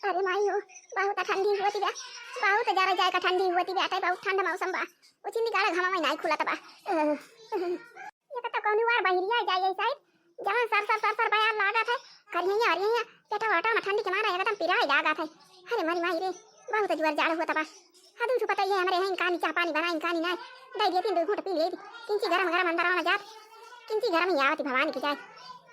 अरे माई हो, बहुत ठंडी होती बा, बहुत जरा जायका ठंडी होती बा, आता बहुत ठंडा मौसम बा। उचिंदी गाड़ा घामा में नहीं खुला तबा। ये तो कौन वार बहिरिया जाई साइड जहां सर बयार लागत है। करिया अरिया पेटा वाटा में ठंडी के मारा एकदम पिराई लागत है। अरे मारी माई रे, बहुत जोर जाड़ हुआ तबा। हादू छुपता है हमारे यहाँ इनकानी चाह पानी बना इनकानी ना दई देती दो घूंट पी लेती। किंची गरम गरम अंदर में जात, किंची गरम ही आवती भवानी की जाए।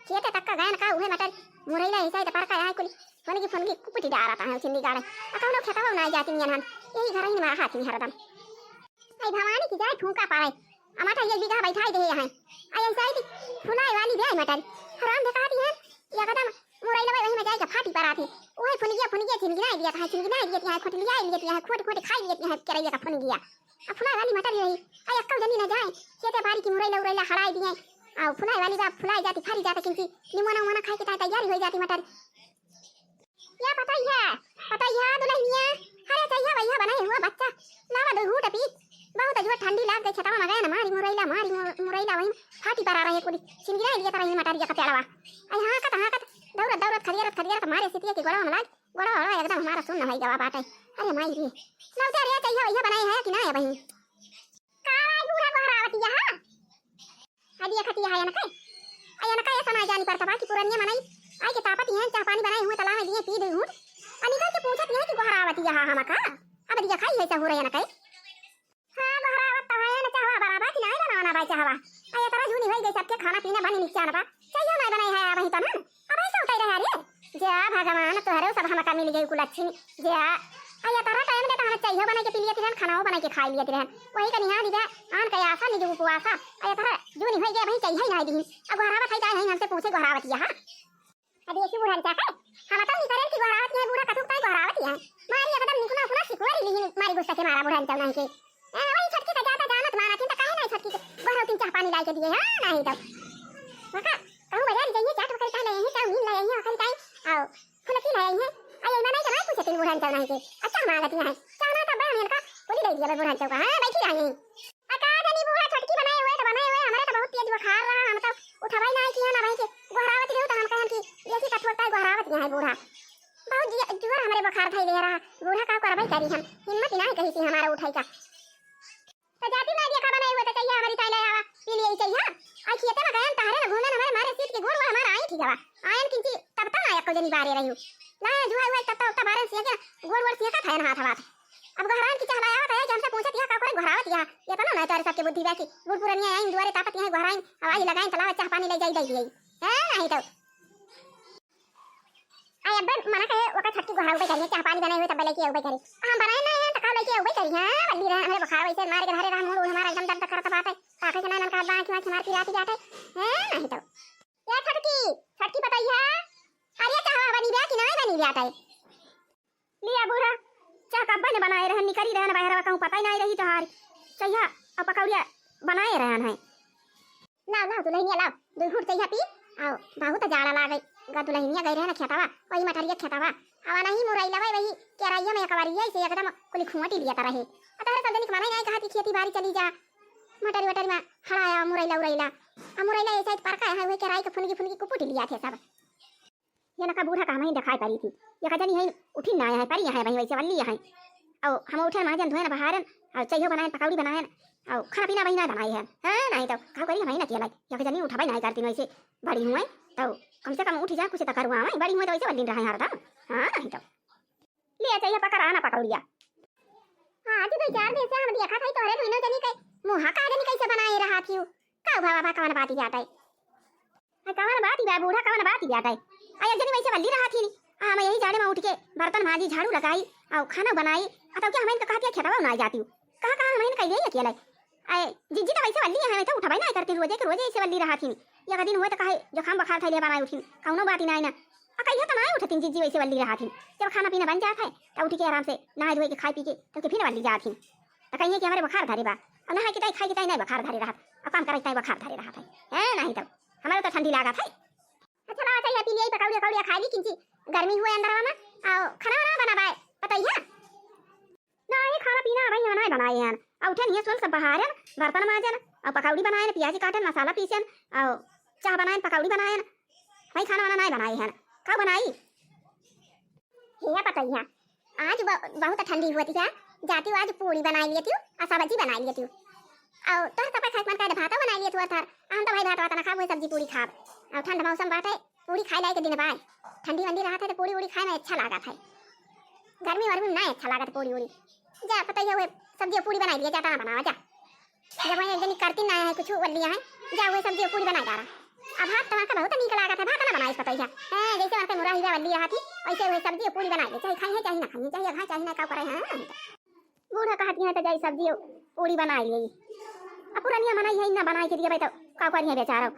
खेते तक का गयन का उहे मटर मुरैला ऐसा पर का यहाँ कुल फनगी कुपटी डालता है चिंदी गाड़े अकाउंट खेतवा ना जाती यहां यही घर ही मारा हाथ में हरदम। आई भवानी की जाए ठूका पाए अमाटा ये बिगा बैठाई दे यहाँ आई ऐसा ही फुलाई वाली दे मटर हराम दिखाती है ये कदम मुरैला वही में जाए फाटी पर आती ओए फुनगिया चिंगी ना दिया था चिंगी ना दिया है खोटलिया लिया है खोट खाई लिया है करैया का फुनगिया अब फुलाई वाली मटर रही आई अक्कल जनी ना जाए खेते बारी की मुरैला हराई दिए आ फुलाई वाली जा फुलाई जाती फरी जाती किंची निमोना खाई के तैयारी हो जाती मटर। क्या पता है दुल्हनिया अरे चाहिए भैया बनाए हुआ बच्चा लावा दो घूट पी बहुत जो ठंडी लाग गई छटावा मगाया ना मारी मुरैला वही फाटी पर आ रही है पूरी सिंगिरा लिया तरह मटारिया का प्यालावा आई हां कत दौड़त खरियरत मारे सिटिया के गोड़ा में लाग गोड़ा एकदम हमारा सुन भाई जवाब आटे। अरे माई रे लौटा रे चाहिए भैया बनाए है कि ना है बहन काई बुरा बहरावती यहां हदिया खतिया है ना काय समय जानी पड़ता बाकी पुरानिया मनाई आई के तापत है चाह पानी बनाए हुए तालाब में दिए पी दे हूं अनिका के पूछत है कि बहरावती यहां हम का अब दिया खाई है चा हो रहा है ना काय हां बहरावत है ना चाहवा बराबर कि नहीं बनाना भाई चाहवा आई तरह झूनी हो गई सबके खाना पीना बनी नीचे ना बा चाहिए ना बनाई है वही तो ना अब ऐसा होता रहा रे जे भगवान तोहरे सब हम का मिल गई कुल अच्छी जे आई तरह टाइम देता हम चाहिए बना के पी लिया तिरन खाना बना के खा लिया तिरन वही का निहा दिया आन का आशा नहीं जो उपवासा आई तरह झूनी हो गई वही चाहिए नहीं दी अब बहरावत है चाहे हमसे पूछे बहरावत यहां अरे ऐसी बुढ़ा क्या है हम तो नहीं करें कि बहरावत है बुढ़ा कथुक ताई बहरावत है मारी एकदम निकुना सुना सिखोरी ली मारी गुस्सा के मारा बुढ़ा चल नहीं के वही छटकी का जाता जानत मारा चिंता काहे नहीं छटकी बहरावत तीन चाह पानी ला के दिए हां नहीं तो मका कहूं बाजार जाइए चाट पकड़ के लाए हैं चाह मिल लाए हैं अकल ताई आओ फुलकी लाए हैं आई ना नहीं करा पूछे तीन बुढ़ा चल नहीं के अच्छा मांगती है चाहना तो बहन का बोली ले दिया बुढ़ा चल का हां बैठी आई अका जनी बुढ़ा छटकी बनाए हुए हमारे तो बहुत तेज बुखार रहा हम तो उठवाई नहीं किया ना भाई के बहरावत रहू तो हम कहन की जैसी कठोरता बहरावत है बूढ़ा बहुत जोर हमारे बुखार થઈ दे रहा बूढ़ा का करबै करी हम हिम्मत नहीं कही थी हमारा उठाई का तो जाती ना देखा बनाई हुआ तो चाहिए हमारी ताई ले आवा पी लिए चाहिए आई खेते में गयन तहरे घूमन हमारे मारे सीट के गोड़ हमारा आई थी जवा आयन किंची तब तक आया को जनी बारे रही ला जुआ हुआ तब बारे से के गोड़ से का था ना हाथ बात अब घरान की चहलाया होता है हमसे पूछत या का करे घरावत या ये तो ना तारे सबके बुद्धि बाकी बुढ़ पुरानिया आई दुआरे तापत है घराइन हवाई लगाइन तलाव चाह पानी ले जाई दई है नहीं तो आई अब मना कहे ओका छटकी घराव पे करिए चाह पानी बनाए हुए तब लेके आउ करे हम बनाए ना है तो का लेके आउ करी हां बल्ली रहे हमारे बुखार वैसे मार के घरे रहा मोड़ हमारा एकदम दर्द करता बात है ताके से ना का बांच मार के रात जाते है नहीं तो या छटकी बताइए अरे चाह बनी बा कि नहीं बनी जाता है लिया बूढ़ा चाह कब ने बनाए रहन निकरी रहन बाहर कहूं पता ही नहीं रही तोहार चाहिए अब पकौड़िया बनाए रहन है लाओ दुल्हनिया लाओ दो घूट चाहिए पी आओ बहुत जाड़ा लागे गा दुल्हनिया गई रहन खेतावा वही मठरिया खेतावा आवा नहीं मुरैला वही केराइया में कवरिया से एकदम कुली खुमटी लिया रहे अतः सब दिन माने नहीं कहा खेती बाड़ी चली जा मटरी में हड़ाया मुरैला ऐसा पर का है वही केराई के फुनगी कुपुटी लिया थे सब ये ना का बूढ़ा का हमें दिखाई पड़ी थी ये का जनी है उठी ना है परी है भाई वैसे वल्ली है और हम उठे महाजन धोए ना बहारन और चाहिए बनाए पकौड़ी बनाए और खाना पीना वही ना बनाई है हां नहीं तो का करी हमें ना किया ये का जनी उठावे नहीं करती वैसे बड़ी हुए तो कम से कम उठी जा कुछ तो करूँ मैं बड़ी हुए तो वैसे वल्ली रहा हरदम हां नहीं तो ले चाहिए पकड़ा ना पकौड़िया हां जी 2-4 दिन से हम देखा था तोरे दुनो जनी के मुहा का जनी कैसे बनाए रहा थी का बाबा कौन बात जाता है कौन बात ही बूढ़ा कौन बात जाता है आया जनी वैसे वल्ली रहा थी हां मैं यही जाड़े में उठ के बर्तन मांजी झाड़ू लगाई और खाना बनाई तो क्या हमें कहा खेतवा ना जाती हूं कहा हमें कह गई अकेला आए जिज्जी तो वैसे वल्ली है मैं तो उठवाई ना करती रोजे के रोजे ऐसे वल्ली रहा थी या का दिन हुए तो कहे जो खाम बखार थैले बनाई उठी कौनो बात ही ना कहियो तो ना उठती जिज्जी वैसे वल्ली रहा थी जब खाना पीना बन जाता है तो उठ के आराम से नहा धोए के खाई पी के तो फिर वल्ली जाती तो कहिए कि हमारे बुखार धरे बा और नहा के खाई के नहीं बुखार धरे रहा और काम करे बुखार धरे रहा है नहीं तो हमारे तो ठंडी लगा था अच्छा लावा चाहिए पी लिए पकौड़िया खा ली किंची गर्मी हुए अंदर में और खाना बनाए बताइए ना ये खाना पीना भाई बनाए बनाए हैं और उठे नहीं सुन सब बहारन बर्तन माजन और पकौड़ी बनाए प्याज काटन मसाला पीसन और चाह बनाए पकौड़ी बनाए भाई खाना वाना नहीं बनाए हैं का बनाई हिया पतैया आज बहुत ठंडी हुई थी क्या जाती हूँ आज पूरी बना लिए थी और सब्जी बना लिए थी और तोर कपा खाए मन का भात बना लिए थी और हम तो भाई भात वात ना खा वही सब्जी पूरी खा और ठंड मौसम बाटे पूरी खाई लाए के दिन बाद ठंडी वंडी रहा था तो पूरी खाए में अच्छा लगा था गर्मी वर्मी में नहीं अच्छा लगा था पूरी जा पतैया हुए सब्जी पूरी बना लिया जाता ना बनावा जा जब मैं एक दिन करती ना है कुछ लिया है जा वही सब्जी पूरी बना जा रहा अब भात टमाटर बहुत नीक लगा था भात ना बनाइस पतैया हां जैसे मारते मुरा हीरा वल्ली रहा थी ऐसे वही सब्जी पूरी बना ले चाहे खाई है चाहे ना खाई चाहे खा चाहे ना का करे हां बूढ़ा कहती है तो जाई सब्जी पूरी बना ली अब पुरानिया बनाई है ना बनाई के दिया भाई तो का करी है बेचारा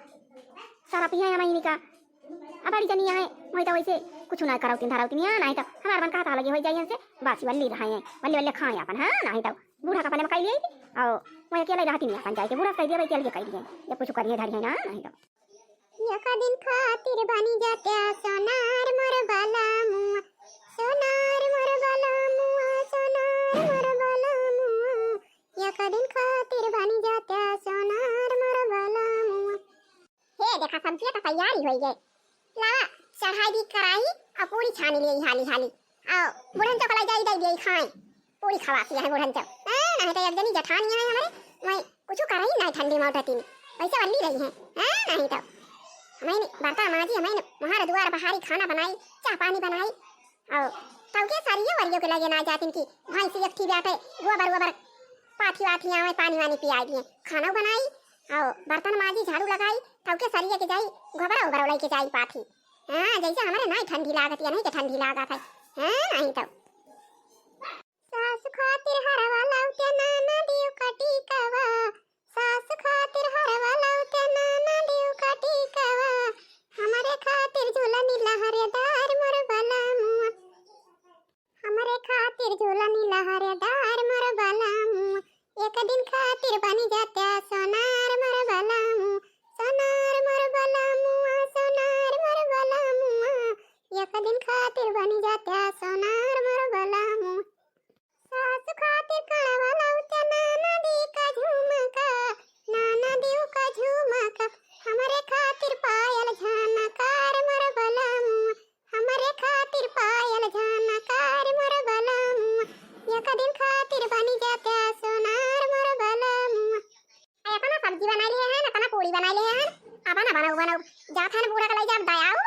सारा पिया है महीने का अब बड़ी जनिया है मैं तो वैसे कुछ ना कराऊ तीन धराऊ तीन नहीं तो हमार मन कहता लगे हो जाइए से बासी वल्ली रहा है वल्ली खाए अपन हां नहीं तो बूढ़ा का पने में कई ली और मैं अकेले रहती नहीं अपन जाए के बूढ़ा कह दिया भाई चल के कह दिए जब कुछ करिए धरिए ना नहीं तो यका दिन खातिर बनी जाते सोनार मोर बाला मुआ सोनार मोर बाला मुआ सोनार मोर बाला मुआ यका दिन खातिर बनी जाते सोनार मोर बाला मुआ हे देखा सब्जी तो तैयारी हो गई ला चढ़ाई दी कराई और पूरी छानी ली हाली हाली आओ बुढ़न चो कलाई जाई दे खाए पूरी खवाती है बुढ़न चो नहीं तो एक जनी जठानी है हमारे मैं कुछ कराई नहीं ठंडी में उठती वैसे वल्ली रही है नहीं तो मैंने बर्तन माजी मैंने वहाँ द्वार बहारी खाना बनाई चाय पानी बनाई और तब के सारी वरियों के लगे ना जाती की भैंसी एक थी बैठे गोबर पाथी वाथी आवे पानी वानी पियाई दिए खाना बनाई और बर्तन माजी झाड़ू लगाई तब के सरिये के जाई गोबर ओबर उलाई के जाई पाथी हां जैसे हमारे नहीं ठंडी लागत या नहीं के ठंडी लागत है हां नहीं तो सास खातिर हरवा लाउते नाना दियो कटी कवा सास खातिर हरवा लाउते नाना दियो कटी कवा हमारे खातिर झूलनी लहरेदार मोर बाला मुआ हमारे खातिर झूलनी लहरेदार मोर बाला मुआ एक दिन खातिर बनी जाते सोनार मोर बाला मुआ सोनार मोर बाला मुआ सोनार मोर बाला मुआ एक दिन खातिर बनी जाते सोनार मोर बाला मुआ सास खातिर कड़वा लाउते नाना दी का झुमका नाना दियो का झुमका हमारे खातिर पायल झनकार मोर बाला मुआ हमारे खातिर पायल झनकार मोर बाला मुआ एक दिन खातिर बनी जाते सोनार मोर बाला मुआ आय अपना सब्जी बना लिए है ना अपना पूरी बना लिए है अपना बनाओ जा था ना बूढ़ा का ले जा दयाओ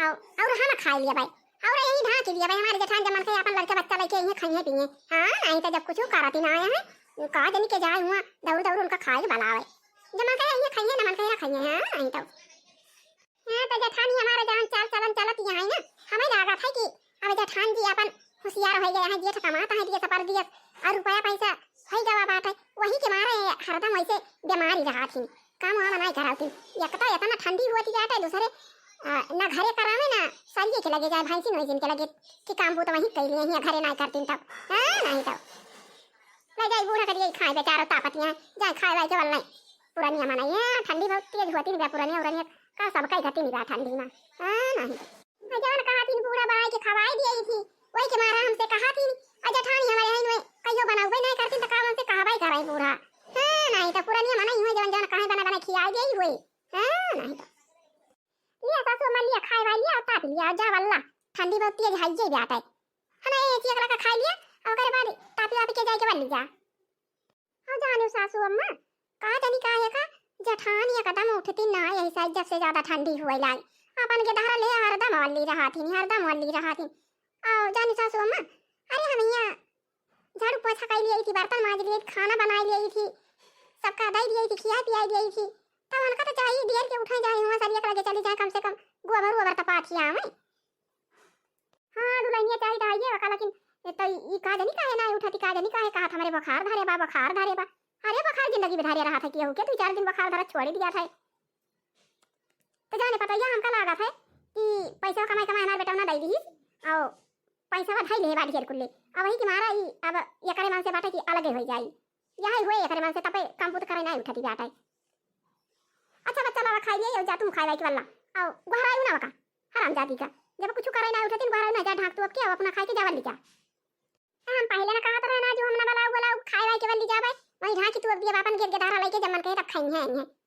और हम खा लिया भाई और यही ढाक लिया भाई हमारे जेठान जमन के अपन लड़का बच्चा लेके यहीं खाइए पिए हां नहीं तो जब कुछ कराती ना आया है का जनी के जाए हुआ दौड़ उनका खाए बलावे जमन के यहीं खाइए ना मन के खाइए हां नहीं तो हां तो जेठानी हमारे जान चाल चलन चलत यहां है ना हमें लगा था कि अब जेठान जी अपन होशियार हो गए हैं जेठ कमाता है दिए सपर दिए और रुपया पैसा होई जावा बात है वही के मारे हरदम वैसे बीमारी रहा थी काम वाला नहीं कराती एकता इतना ठंडी हुई थी जाते दूसरे ना घरे करावे ना सरिये के लगे जाए भैंसी नहीं जिनके लगे कि काम वो तो वहीं कर लिए हैं घरे नहीं करती तब नहीं तब ले जाए बूढ़ा करिए खाए बेचारा तापतियां जाए खाए भाई केवल नहीं पुरानी मनाई है ठंडी बहुत तेज होती है पुरानी और का सब कई घटी नहीं ठंडी में नहीं जान कहा थी बूढ़ा बनाई के खवाई दी थी वही के मारा हमसे कहा थी जेठानी हमारे हैं कहियो बनावे नहीं करती तो काम हमसे कहा भाई कराई बूढ़ा नहीं तो पुरानी मनाई हुई जवन जवन कहे बना खियाई गई हुई नहीं तो लिया सासू मां लिया खाए वाली लिया ताप लिया जा वल्ला ठंडी बहुत तेज हाई जे बैठा है ना ये चीज का खा लिया और करे बाद तापी वापी के जाए के वल्ली जा और जानो सासू अम्मा का जानी का है का जेठानी कदम उठती ना यही साइड जब से ज्यादा ठंडी हुई लाग अपन के धारा ले हरदम वल्ली रहा थी और जानी सासू अम्मा अरे हम यहाँ झाड़ू पोछा कर ली थी बर्तन मांज लिए खाना बना ली थी सबका दई दी थी खिया पिया दी थी तब उनका तो चाहिए देर के उठे जाए हुआ सरिया लगे चली जाए कम से कम गोबर तपा थिया में हां दुल्हनिया चाहिए दाइए वका लेकिन तो ई का जनी काहे ना उठती का जनी काहे कहा हमारे बुखार धरे बा अरे बुखार जिंदगी में धरे रहा था कि हो के 2-4 दिन बुखार धरा छोड़ दिया था तो जाने पता या हमका लगा था कि पैसा कमाई हमारे बेटा ना दई दी और पैसा भाई ले बाड़ी कर कुल्ले अब वही कि मारा ई अब ये करे मन से बाटा कि अलग हो जाई यही हुए ये करे मन से तपे कंपूत करे ना उठती बाटा अच्छा बच्चा लावा खाई लिया जा तुम खाई के वल्ला आओ घरायू ना वका हराम जाती का जब कुछ करे ना उठती घरायू ना जा ढाक तो अब क्या अपना खाई के जावल लिया हम पहले ना कहा तो ना जो हम ना बुलाओ खाई के वल्ली जावे वही ढाकी तू अब दिया बापन गिर के धारा लेके जमन के तब खाई है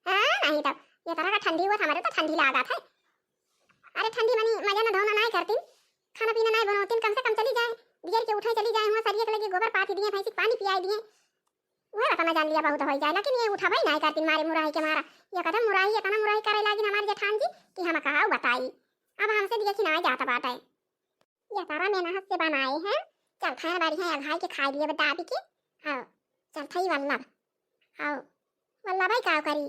हां नहीं तब ये तरह का ठंडी हुआ हमारे तो ठंडी लगा था अरे ठंडी मनी मजा ना धोना नहीं करती खाना पीना नहीं बनाती कम से कम उठे चली जाए हुआ सरिया के लगे गोबर पाती दिए भैंसी पानी पियाई दिए वह रखना जान लिया बहुत हो जाए लेकिन ये उठा भाई नहीं करती मारे मुराई के मारा ये कदम मुराई ये कदम मुराई करे लागिन हमारे जेठान जी कि हम कहा बताई अब हमसे दिया कि ना जाता बात है ये तारा मेहनत से बनाए हैं चल खाए बारी है घाई के खा लिए बता के हां चल थई वल्लभ हां वल्लभ भाई का करी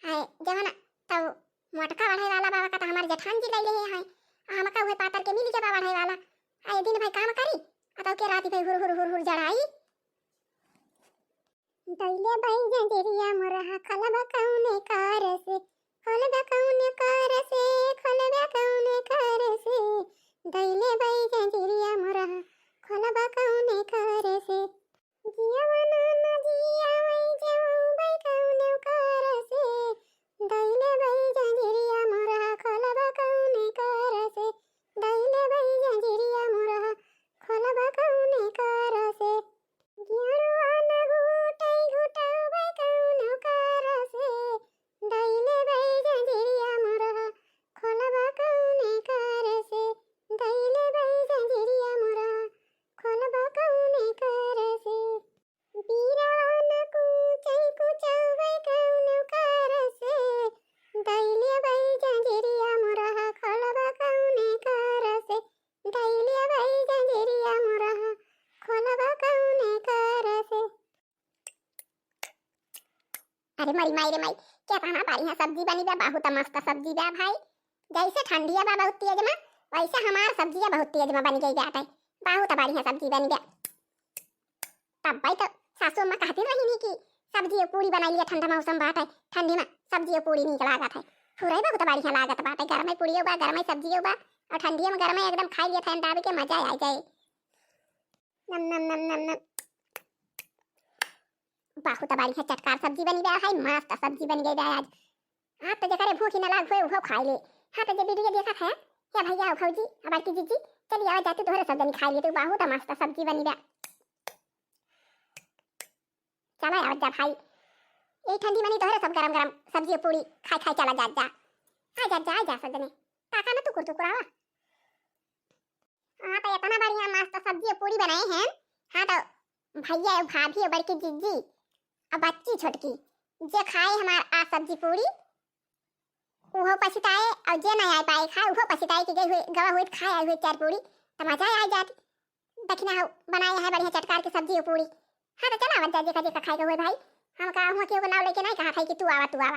है जवन तब मोटका बढ़ाई वाला बाबा का तो हमारे जेठान जी ले ले है हम का हुए पातर के मिल जबा बढ़ाई वाला आए दिन भाई काम करी अतौ के राती भाई हुर हुर हुर हुर जड़ाई दैले भाई जंजीरिया मोरहा खलब कौने कार से खलब कौने कार से खलब कौने कार से दैले भाई जंजीरिया मोरहा खलब कौने कार से जीवन न जिया वई जाऊं भाई कौने कार से दैले भाई जंजीरिया मोरहा खलब कौने कार से दैले भाई जंजीरिया मोरहा खलब कौने कार से गियरुआ न घुटाई घुटाऊ भाई कौनो कार से दैले भाई जंजीरिया मोरहा खलब कौने कार से दैले भाई जंजीरिया मोरहा खलब कौने कार से बीरा न कुचाई कुचाऊ भाई कौनो कार से दैले भाई जंजीरिया मोरहा खलब कौने कार से दैले भाई जंजीरिया मोरहा खलब कौने कार से अरे मरी माई रे माई क्या खाना पारी है सब्जी बनी बा बहुत मस्त सब्जी बा भाई जैसे ठंडी है बा बहुत तेज में वैसे हमार सब्जी बहुत तेज में बन गई बात है बहुत बड़ी है सब्जी बन गया तब भाई तो सासू मां कहती रही नहीं कि सब्जी पूरी बनाई है ठंडा मौसम बात है ठंडी में सब्जी पूरी नहीं लागत है पूरा बहुत बढ़िया लागत बात है घर में पूरी बा घर में सब्जी बा और ठंडी में घर में एकदम खाई लिया ठंडा के मजा आ जाए नम नम नम नम नम बहुत बड़ी है चटकार सब्जी बनी गया है मस्त सब्जी बन गई आज आप तो जकरे भूख न लाग होए वो खाई ले हां तो जे वीडियो देखा है क्या भैया भौजी अब की जीजी चलिए आ जाते तोहरे सब जन खाई ले तो बहुत मस्त सब्जी बनी गया चला आ जा भाई ये ठंडी मनी तोहरे सब गरम गरम सब्जी पूरी खाई खाई चला जा जा सजने काका ना टुकुर टुकुरावा हां तो इतना बढ़िया मस्त सब्जी पूरी बनाए हैं हां तो भैया भाभी और बड़की जीजी अब बच्ची छोटकी जे खाए हमार आ सब्जी पूरी उहो पछताए और जे नहीं आ पाए खाए उहो पछताए कि गई हुई गवा हुई खाए आई हुई चार पूरी तो मजा आ जाती दखना हो बनाए है बढ़िया चटकार की सब्जी और पूरी हां तो चला बच्चा जे का खाए हुए भाई हम कहा हुआ के नाम लेके नहीं कहा था कि तू आवा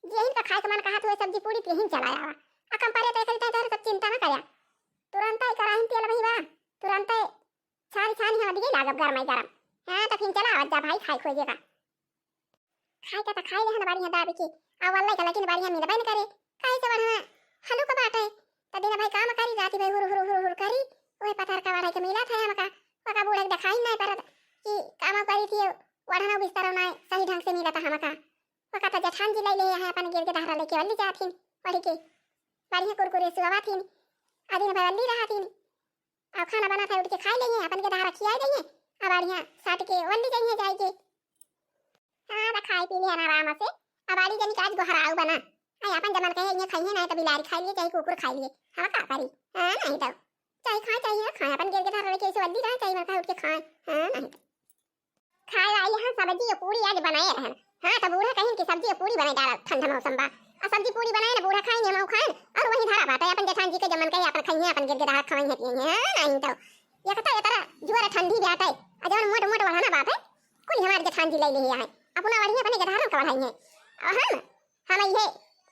यही का खाए के मन कहा तो सब्जी पूरी यही चला आवा आ कम पारे तो करता है सब चिंता ना करया तुरंत ही कराही तेल भईवा तुरंत छानी हवा दिए लागब गरम हां तो फिर चला आवा भाई खाए खोजेगा खाए का तो खाए रहना बढ़िया दाबी की आ वाला का लेकिन बढ़िया मिल बन करे काहे से बना हलू का बात है त दिन भाई काम करी जाती भाई हुर हुर हुर हुर करी ओए पतार का वाला के मिला था हमका पका बूढ़ा दिखाई नहीं परत कि काम करी थी वढ़ना बिस्तर ना सही ढंग से मिला था हमका पका तो जेठान जी ले ले है अपन गिर के धारा लेके वाली जाथिन पढ़ी के बढ़िया कुरकुरे सुवा थिन आ दिन भाई वाली रहा थिन अब खाना बना था उठ के खा लेंगे अपन के धारा खिया देंगे अब बढ़िया साट के वाली जाइए जाएंगे हां खाई पी लिया आराम से अब आली जनी काज गोहराऊ बना आई अपन जमन कहे ये खाइए ना तो बिलारी खाई लिए चाहे कुकुर खाई लिए हां का करी हां नहीं तो चाहे चाहिए ना खाए अपन गिर के धर लेके वल्दी रहा चाहिए मका उठ के खाए हां नहीं खाए आई हां सब्जी पूरी आज बनाए रहन हां तो बूढ़ा कहीं की सब्जी पूरी बनाए डाला ठंडा मौसम बा आ सब्जी पूरी बनाए ना बूढ़ा खाएंगे मऊ खाए और वही धारा बात है अपन जेठान जी के जमन कहे अपन खाइए अपन गिर के धारा खाएंगे पिएंगे हां नहीं तो ये कहता है तारा जुआर ठंडी बात है आ जवन मोट मोट वाला ना बात है कोई हमारे जेठान जी ले ले है अपना बढ़िया बने के धारा का बढ़ाई है हम ये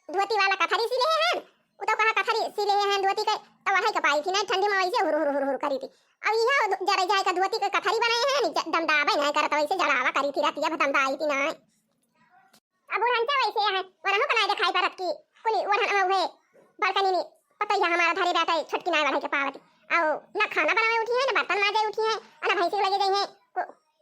धोती वाला कथरी सिले हैं उ तो कहा कथरी सिले हैं धोती के तो वही का पाई थी ना ठंडी में वैसे हुर हुर हुर हुर करी थी अब यह जरा जाए का धोती के कथरी बनाए हैं दमदाबे नहीं करत वैसे जड़ावा करी थी रातिया दमदा आई थी ना अब उड़नता वैसे है वरनो बनाए दिखाई परत की कुली वरन हुए बालकनी में पता है हमारा धरे बैठा है छटकी ना बढ़ाई के पावती और ना खाना बनावे उठी है ना बर्तन माजे उठी है और भैंसी लगे गई है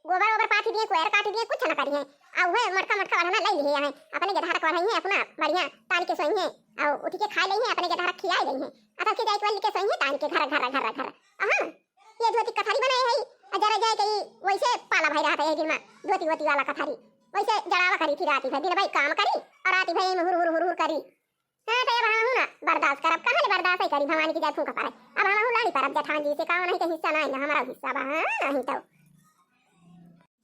गोबर ओबर पाथी दिए कोयर काटी दिए कुछ ना करी है अब वह मटका मटका वाला ले लिए है अपने के धारा करई है अपना बढ़िया तान के सोई है और उठ के खा ले है अपने के धारा खिया गई है अब के जाई वाली के सोई है तान के घर हां ये धोती कथरी बनाए है जरा जाए कहीं वैसे पाला भाई रहता है दिन में धोती वोती वाला कथरी वैसे जड़ावा करी थी राती दिन भाई काम करी और राती भाई हुर हुर हुर हुर करी हां तो अब हूं ना बर्दाश्त करब कहां ले बर्दाश्त है करी भवानी की जाय फूंका पारे अब हम लाड़ी परब जठान जी से का नहीं के हिस्सा नहीं हमारा हिस्सा बा हां नहीं तो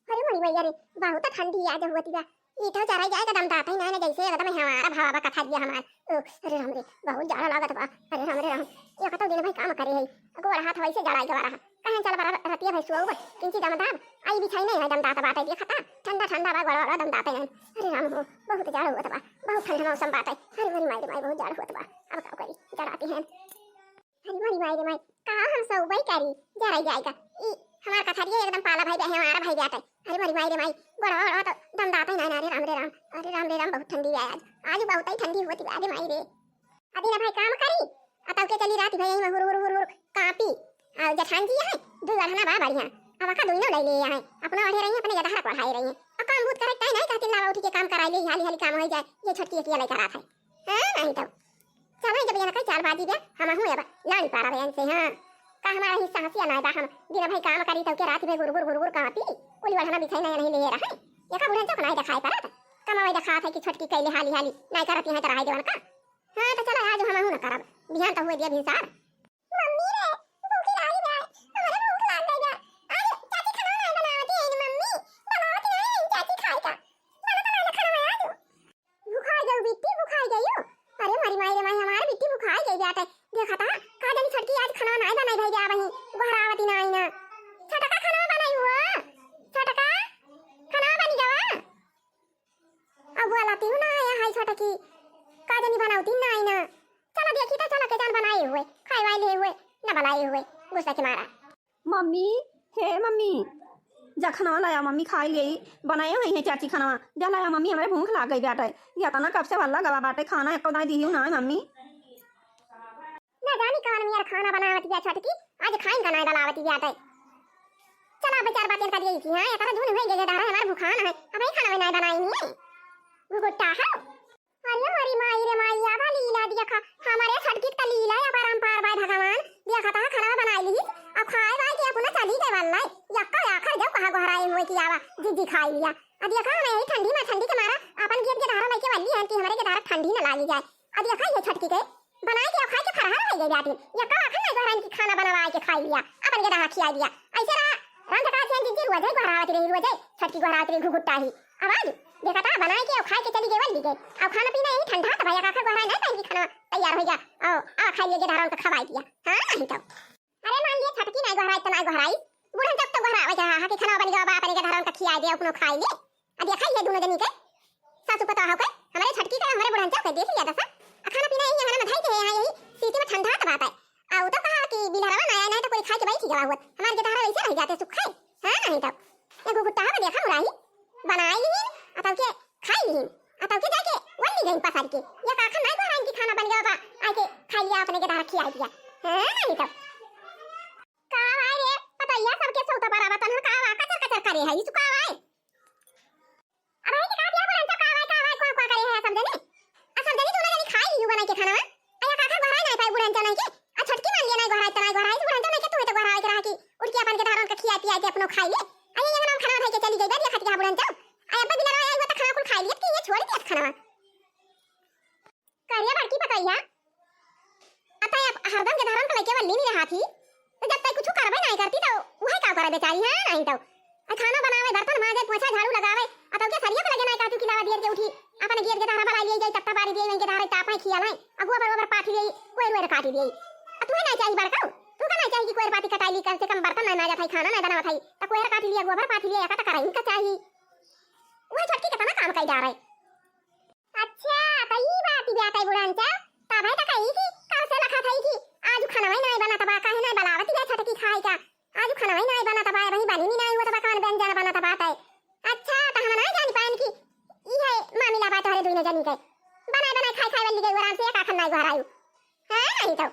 अरे मोरी भैया रे बहुत ठंडी आज होती बा ई तो जरा जाए कदम दाता ही ना जैसे एकदम हमारा भावा कथा दिया हमार अरे राम रे बहुत जाड़ा लागत बा अरे राम रे राम ये कतो दिन भाई काम करे है गोड़ हाथ वैसे जड़ाई के रहा कहां चल बरा रतिया भाई सुओ बस किंची दम दाब आई बिछाई नहीं है दम दाता बात है ये खता ठंडा ठंडा बा गोड़ दम दाता है अरे राम हो बहुत जाड़ा होत बा बहुत ठंडा मौसम बात है अरे मेरी माई बहुत जाड़ा होत बा अब का करी जड़ाती है अरे मेरी माई रे माई का हम सब भाई करी जरा जाएगा ई हमार कथा दिए एकदम पाला भाई बहन हमारा भाई जाता है अरे मेरी माई रे माई गोड़ तो दम दाता ही ना अरे राम रे राम अरे राम रे राम बहुत ठंडी है आज बहुत ही ठंडी होती है अरे माई रे अभी ना भाई काम करी अतव के चली रात भाई हुर हुर हुर कापी आ जठान जी है दू गढ़ना बा बढ़िया अब का दोनों ले ले है अपना बढ़े रही अपने गधा पढ़ाई रही है अब काम भूत करे नहीं कहती लावा उठी के काम कराई ले हाली हाली काम हो जाए ये छोटी की ले करा है हां नहीं तो चलो जब ये ना कई चाल बाजी बे हम हूं अब लाड़ी पारा बहन से हां का हमारा हिस्सा हसिया ना बा हम दिन भाई काम करी तब के रात में गुर गुर कापी कोई बढ़ना बिछाई नहीं ले रहा है ये का बुढ़न चक नहीं दिखाई पड़त कमाई दिखा था कि छोटकी कैले हाली हाली नहीं करती है तो रह देवन का हां तो चलो आज हम हूं ना करब बिहान तो हुए दिया भिसार मम्मी रे भूखी लागी बे हमारे भूख लाग गई बे आज चाची खाना नहीं बनावती है मम्मी बनावती नहीं चाची खाएगा बना तो मैं खाना आज भूखा गई बिट्टी भूखा गई अरे मरी माई रे माई हमारे बिट्टी भूखा गई बेटा देखा था का जानी छटकी आज खाना नहीं बनाई भाई जा वही घरावती नहीं ना छटका खाना बनाई हुआ छटका खाना बनी जावा अब वालाती हूं ना आया हाय छटकी का जानी बनावती नहीं ना चलो देखी तो चलो के जान बनाए हुए खाए वाले हुए ना बनाए हुए गुस्सा के मारा मम्मी हे मम्मी जा खाना लाया मम्मी खाई गई बनाए हुई है चाची खाना जा लाया मम्मी हमारे भूख लाग गई बेटा या तो ना कब से वाला गवा बाटे खाना एक दाई दी हूं ना मम्मी ना जानी कौन मेरा खाना बनावती है छटकी आज खाइन का नहीं बनावती बेटा चला बेचार बातें कर दी थी हां ये तरह धुन हो गई दारा हमारा भूखान है अब ही खाना नहीं बनाई नहीं गुगुट्टा है अरे मरी माई रे माई आधा लीला दिया खा हमारे छटकी का लीला या परंपार भाई भगवान दिया खाता खाना बनाई ली अब खाए भाई के अपना चली गई वाला यक्का आखिर जब कहा घराए हुए की आवा जिद्दी खाई लिया अब देखा मैं यही ठंडी के मारा अपन गेट के धारा लेके वाली है कि हमारे के धारा ठंडी न लागी जाए अब देखा ये छटकी के बनाए के खाए के फरहार हो गई जाती यक्का आखिर नहीं घरान की खाना बनवा के खाई लिया अपन के धारा खिया दिया ऐसे रहा रंग का से जिद्दी हुआ जाए घरावती रही हुआ जाए छटकी घरावती रही घुघुट्टा ही आवाज देखा था बनाए के खाए के चली गई वाली गई अब खाना पीना यही ठंडा था भैया का घरा नहीं पाएंगी खाना तैयार हो गया आओ आ खा लिए धारा उनका खवाई दिया हां नहीं तो अरे मान लिए छटकी नहीं घराई तो नहीं घराई बुढ़न तक तो घरा हो जा कि खाना बन गया बाप ने के धारा उनका खिया दिया अपनो खाई ले अब देखा ये दोनों जनी के सासू पता हो के हमारे छटकी का हमारे बुढ़न चौक देख लिया था खाना पीना यही हमारा बधाई के यही सीटी में ठंडा तो बात है आओ तो कहा कि बिलहरवा ना आया नहीं तो कोई खा के बैठ गया हुआ हमारे के धारा वैसे रह जाते सुख खाए हां नहीं तो ये गुगुट्टा है देखा मुराही बनाई ली अब के खाई ली अब के जाके वली गई पसार के ये काखा नहीं घरान की खाना बन गया बा आके खा लिया अपने के धारा खिया दिया हां नहीं तो का भाई रे पता ये सबके सौता बराबर तन का कचर कचर करे है इसका भाई अरे के का दिया बोलन तो का भाई को करे है सब जने आ सब जने दोनों जने खाई ली बना के खाना आया काखा घरा नहीं पाई बुढ़न नहीं के आ छटकी मान लिया नहीं घरा इतना घरा इस बुढ़न नहीं के तू तो घरा के रहा की उठ के अपन के धारा का खिया पिया के अपनो खाई ले आया ये नाम खाना खाई के चली गई बढ़िया खा के बुढ़न आया बबिला आया वो तो खाना कुल खाई लिया कि ये छोड़ दिया खाना करिया बड़की पकाइया आता हरदम के धारन के लेके वाली नहीं रहा थी तो जब तक कुछ करबे नहीं करती तो वही का करे बेचारी हां नहीं तो खाना बनावे बर्तन माजे पोछा झाड़ू लगावे अब के सरिया पे लगे नहीं काटू किलावा दियर के उठी अपन गियर के धारा बना लिए जाई तत्ता बारी दिए के धारा तापा खिया नहीं अगुआ बरोबर पाठी ली कोई रोए काटी दी तू नहीं चाहिए बड़का तू का नहीं चाहिए कि कोई पाटी कटाई ली कम से कम बर्तन नहीं माजा थाई खाना नहीं बनावा थाई तो कोई काटी लिया गोबर पाठी लिया का कराई का चाहिए वही छटकी कितना काम कर जा रहा है अच्छा तो ये बात ही बात है बुढ़ांचा ता भाई तो कही थी कल से लखा थी कि आज खाना नहीं बना तबा काहे नहीं बनावती जा छटकी खाई का आज खाना नहीं बना तबा वही बनी नहीं हुआ तबा कौन व्यंजन बना तबा है अच्छा तो हम नहीं जान पाएन कि ये मामला बात है दोनों जनी के बनाए खाई खाई वाली गई आराम से एक आखन नहीं घर आयु हां नहीं तो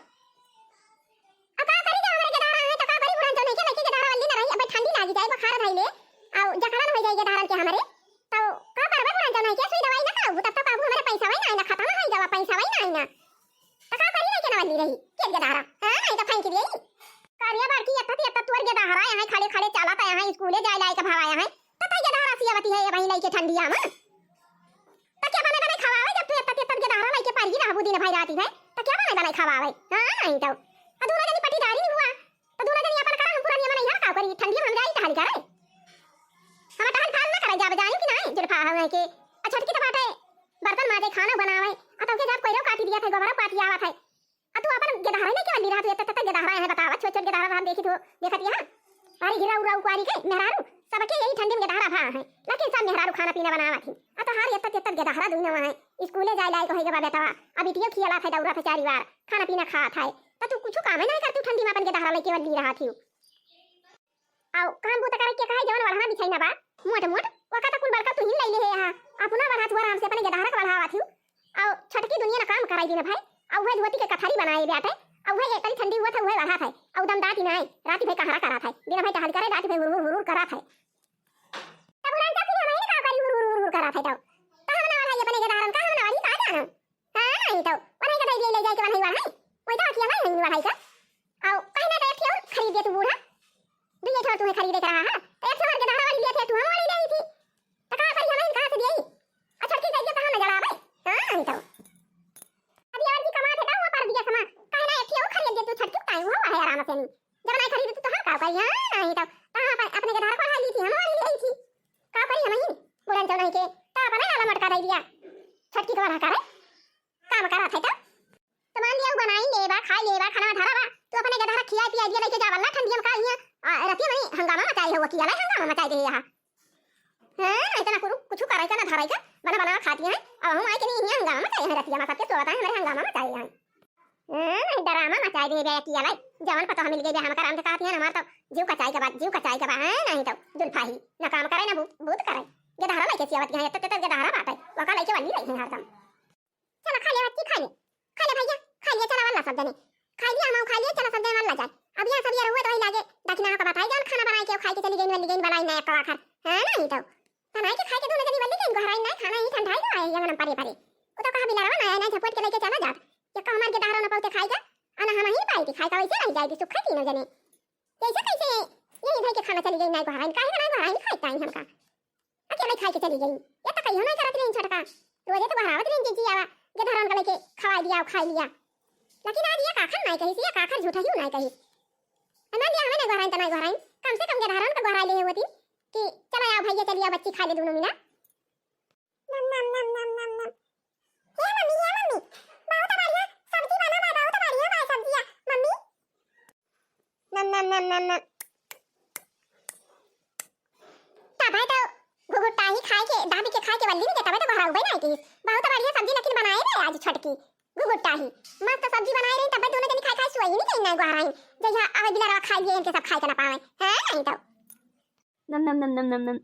अब का करी जा हमारे के धारा है तो का करी बुढ़ांचा नहीं के लेके के धारा वाली ना रही अब ठंडी लागी जाए बुखार धई ले आ जखड़न हो जाएगी धारन के हमारे तो का करबे बुढ़ांचा नहीं के सुई दवाई ना खाऊ तब तो बाबू हमारे पैसा वही ना खत्म हो जावा पैसा वही नहीं ना तो का करी नहीं के वाली रही के धारा हां नहीं तो फेंक दिए करिया बाकी यत्ता तुर के धारा यहां खाली खाली चालत यहां स्कूले जाए लाए के भावा यहां तो के धारा सियावती है वही लई के ठंडिया में तो क्या बने बने खवावे जब तू यत्ता के धारा लई के पारी बाबू दिन भाई राती है तो क्या बनाई खवावे हां नहीं तो दोनों जनी पटीदारी नहीं हुआ तो दोनों जनी अपन करा हम पूरा नियम नहीं का करी ठंडी में हम जाई टहल करे हम टहल फाल ना करे जा जानी कि नहीं जुड़फा हवे के छटकी तो बाटे बर्तन माजे खाना बनावे तो के जाब कोइरो काटी दिया थे गोबरा पाटी आवत है तू अपन गदहारे नहीं के ली रात तक गदहारा है बतावा छोट छोट गदहारा हम देखी तो देखत यहां अरे गिरा उरा उकारी के मेहरारू सबके यही ठंडी में गदहारा भा है लेकिन सब मेहरारू खाना पीना बनावा थी तो हार यत्त गदहारा दुनिया में है स्कूले जाय लायक होई के बेटा अभी टियो खियाला था दौरा था 4 बार खाना पीना खा था तो तू कुछ काम नहीं करती ठंडी में अपन गदहारा लेके ली रहा थी आओ काम बुता करे के कहे जवन वाला बिछाई ना बा मोट मोट वका कुल बड़का तू ही ले ले है अपना बढ़ा तू आराम से अपन गदहारा का बढ़ावा थी आओ छटकी दुनिया ना काम कराई दी भाई औ वह धोती के कथारी बनाए बेटे औ वह तनी ठंडी हुआ था वह बढ़ा था औ दम दाती नहीं राती भाई कहारा करा था दिन भाई टहल करे राती भाई हुर करा था तब उड़ान जा फिर हमारे का करी हुर करा था तो हम ना वाला ये बने गदारन का हम ना वाली का जाना हां नहीं तो बने का ले जाए के वाला है ओई तो अखिया नहीं वाला है का औ कहना तो एक और खरीद दे तू बूढ़ा दुनिया छोड़ तुम्हें खरीदे रहा है तो एक और गदारा वाली लिए थे तू हम वाली ली थी तो कहां करी हमें कहां से दी अच्छा की जाइए तो हम जड़ा भाई हां नहीं तो अभी और भी कमा थे वो पर दिया समा कहना एक और खरीद दे तू छटकी टाइम हुआ है आराम से जब नहीं खरीदे तू तो हम का भाई हां नहीं तो कहां अपने गदारा को ली थी हम वाली ली थी का करी हम ही बुरन चल नहीं के तो अपने नाला मटका दे दिया छटकी को बना करे काम करा था तो मान लिया बनाई लेबा खाई लेबा खाना धरा बा तू अपने गदारा खिया पिया दिया लेके जावल ना ठंडी में का हिया रतिया नहीं हंगामा मचाई हुआ किया हंगामा मचाई दे यहां हां इतना कुछ कराई का ना धराई का बना खाती है अब हम आए के नहीं हंगामा मचाई है रतिया में सबके तो आता है हमारे हंगामा मचाई है नहीं डरामा मचाई दे बे किया लाई जवान पता हम मिल गए हम कराम से कहती है हमार तो जीव कचाई के बाद नहीं तो दुल्फाही ना काम करे ना भूत करे गदहारा लेके सियावत है तो गदहारा बात है वका लेके वाली रही है हरदम चला खा ले बच्ची खा ले भैया खा ले चला वाला सब जने खा लिया हम खा लिए चला सब जने वाला जाए अब यहां सब ये हुए तो ही लागे दक्षिणा का बताई जान खाना बनाए के खाई के चली गई बनाई ना एक आखर हां नहीं तो बनाई के खाई के दोनों जनी वाली गई घराई ना खाना ही ठंडाई तो आए यंगन परे परे वो तो कहा बिलावा ना ना झपट के लेके चला जात ये का हमार के दारो ना पौते खाई का अना हम ही पाई थी खाई का वैसे नहीं जाएगी सुख खाती न जने कैसे यही भाई के खाना चली गई ना घराई काहे ना घराई खाई टाइम हमका अकेले खाई के चली गई ये तो कहियो नहीं करत रही छोटका रोजे तो घरावत रही जी आवा के धरन का लेके खवा दिया खाई लिया लेकिन आज ये काखर नहीं कही ये काखर झूठा ही नहीं कही अना लिया हमें घराई तना घराई कम से कम के धरन का घराई ले होती कि चला आओ भैया चलिए बच्ची खा ले दोनों मिला नम नम नम नम नम नम ये मम्मी बहुत बढ़िया सब्जी बना बहुत बढ़िया भाई सब्जियां मम्मी नम नम नम नम नम तब तो गुगुट्टा ही खाए के दादी के खाए के वल्ली के तब तो घर उबे नहीं की बहुत बढ़िया सब्जी लेकिन बनाए रे आज छटकी गुगुट्टा ही मस्त सब्जी बनाए रे तब दोनों जन खाए सोई नहीं कहीं ना घराई जैसा आवे बिला खाई लिए इनके सब खाए के ना पावे हैं नहीं तो नम नम नम नम नम नम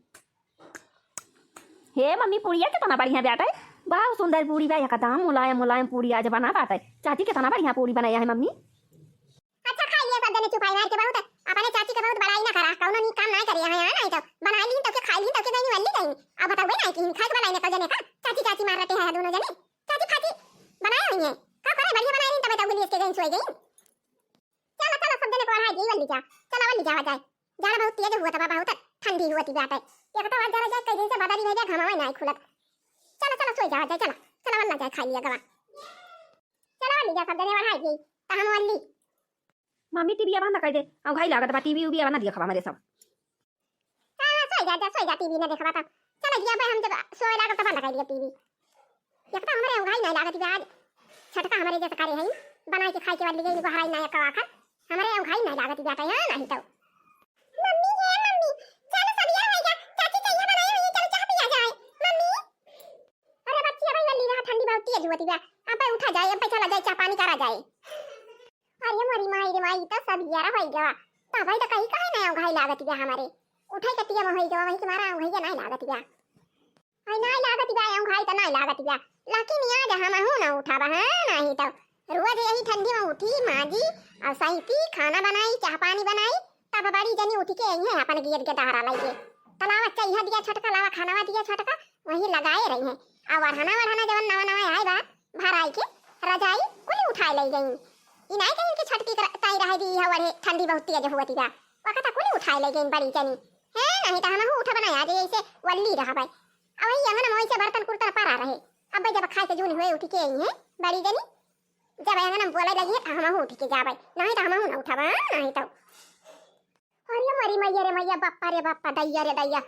हे मम्मी पूड़िया कितना बढ़िया बेटा है बहुत सुंदर पूड़ी बा एकदम मुलायम मुलायम पूड़ी आज बना पाता है चाची कितना बढ़िया पूड़ी बनाया है मम्मी अच्छा खा लिया सब जने चुपाई मार के बहुत अपने चाची के बहुत बड़ाई ना करा कौनो नी काम ना करी है नहीं तो बना ली तो के खा ली तो के नहीं वाली गई अब बताओ ना कि खाए के बनाई ने जने का चाची मार रहे हैं दोनों जने चाची खाती बनाए हुई है का करे बढ़िया बनाई नहीं तब बताओ इसके गई सोई गई चलो चलो सब जने को आ गई वाली जा चलो वाली जावा जाए जाड़ा बहुत तेज हुआ था बहुत ठंडी हुई थी बात है ये कहता आज जरा जाए कहीं से बादारी भेजा घमावे नहीं खुलत चलो चलो सोई जावा जाए चलो वाला जाए खा लिया गवा चलो वाली जा सब जने बढ़ाई गई तो हम वाली मम्मी टीवी बंद कर दे अब घाई लागत बा टीवी उबी बना दिया खबा मेरे सब हां सोई जा टीवी ना देखबा त चलो जिया भाई हम जब सोए लागत त बंद कर दिया टीवी ये तो हमरे घाई नहीं लागत आज छटका हमारे जैसे करे है बना के खाई के वाली गई को हराई ना का आखर हमारे घाई नहीं लागत जाता है नहीं तो मम्मी चलो सब यार हो जा चाची चाहिए बनाई हुई चलो चाय पिया जाए मम्मी अरे बच्ची भाई वाली रहा ठंडी बहुत तेज होती है अब उठा जाए अब चला जाए चाय पानी करा जाए अरे मोरी माई रे माई तो सब यार हो गया ता भाई तो कहीं काहे ना घाई लागत गया हमारे उठाई कतिया में होई गया वही तुम्हारा वही नहीं लागत गया आई नहीं लागत गया घाई तो नहीं लागत गया लेकिन आज हम हूं ना उठाबा है नहीं तो रोज यही ठंडी में उठी माजी और सही खाना बनाई चाय पानी बनाई तब बड़ी जनी उठ के आई है अपन गिर के दहरा लाइए तलावा चाहिए दिया छटका लावा खानावा दिया छटका वही लगाए रही है और वरहना जवन नवा नवा आए बा भराई के रजाई कुल उठा ले गई ई नहीं कहीं के छटकी ताई रह दी है वरे ठंडी बहुत तेज होती बा वकता कुल उठा ले गई बड़ी जनी है नहीं तो हम उठ बनाया जे ऐसे वल्ली रहा भाई अब वही यहां ना मोई से बर्तन कुर्ता पारा रहे अब जब खाए के जून हुए उठ के आई है बड़ी जनी जब अंगन बोले लगी हम उठ के जाबे नहीं तो हम ना उठाबा नहीं तो अरे मरी मैया रे मैया बाप्पा दैया रे दैया